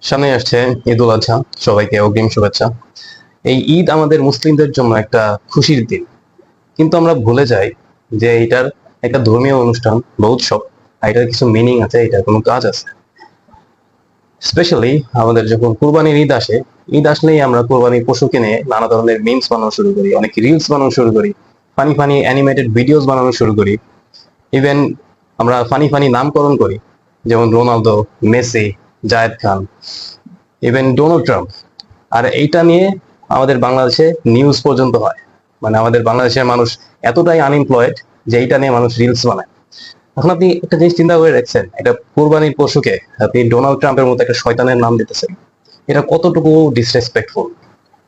সামনে আসছে ঈদ উল আজহা, সবাইকে অগ্রিম শুভেচ্ছা। এই ঈদ আমাদের মুসলিমদের জন্য একটা খুশির দিন, কিন্তু আমরা ভুলে যাই যে এটার একটা ধর্মীয় অনুষ্ঠান বা উৎসব, আর এটার কিছু মিনিং আছে, এটার কোনো কাজ আছে। স্পেশালি আমাদের যখন কুরবানির ঈদ আসে, ঈদ আসলেই আমরা কুরবানির পশু কিনে নানা ধরনের মিমস বানানো শুরু করি, অনেক রিলস বানানো শুরু করি, ফানি ফানি অ্যানিমেটেড ভিডিওস বানানো শুরু করি। ইভেন আমরা ফানি ফানি নামকরণ করি, যেমন Ronaldo, Messi, Zayed Khan, even Donald Trump. আর এইটা নিয়ে আমাদের বাংলাদেশে নিউজ পর্যন্ত হয়। মানে আমাদের বাংলাদেশের মানুষ এতটাই আনএমপ্লয়েড যে এইটা নিয়ে মানুষ রিলস বানায়। এখন আপনি একটা জিনিস চিন্তা করে দেখছেন, এটা কোরবানির পশুকে আপনি ডোনাল্ড ট্রাম্পের মতো একটা শয়তানের নাম দিতেছেন, এটা কতটুকু ডিসরেসপেক্টফুল।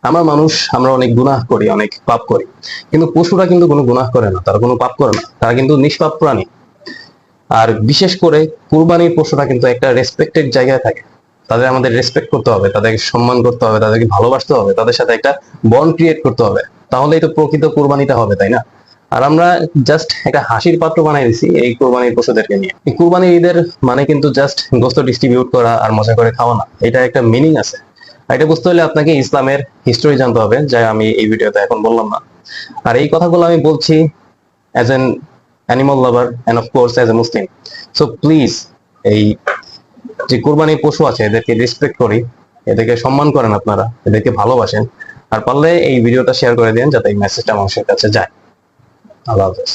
আমার মানুষ, আমরা অনেক গুনাহ করি, অনেক পাপ করি, কিন্তু পশুরা কিন্তু কোনো গুনাহ করে না, তারা কোনো পাপ করে না, তারা কিন্তু নিষ্পাপ প্রাণী। আর বিশেষ করে কুরবানির পশুরা কিন্তু একটা রেসপেক্টেড জায়গায় থাকে। তাদের আমাদের রেসপেক্ট করতে হবে, তাদেরকে সম্মান করতে হবে, তাদেরকে ভালোবাসতে হবে, তাদের সাথে একটা বন্ড ক্রিয়েট করতে হবে, তাহলেই তো প্রকৃত কুরবানিটা হবে, তাই না? আর আমরা জাস্ট একটা হাসির পাত্র বানাই দিছি এই কুরবানির পশুদেরকে নিয়ে। এই কুরবানির ঈদের মানে কিন্তু জাস্ট গোস্ত ডিস্ট্রিবিউট করা আর মজা করে খাওয়া না, এটা একটা মিনিং আছে। আর এটা বুঝতে হলে আপনাকে ইসলামের হিস্টোরি জানতে হবে, যা আমি এই ভিডিওতে এখন বললাম না। আর এই কথাগুলো আমি বলছি as an animal lover and of course as a Muslim. So please, এই যে কোরবানির পশু আছে এদেরকে রেসপেক্ট করি, এদেরকে সম্মান করেন, আপনারা এদেরকে ভালোবাসেন। আর পারলে এই ভিডিওটা শেয়ার করে দিন যাতে এই মেসেজটা মানুষের কাছে যায়। আল্লাহ হাফেজ।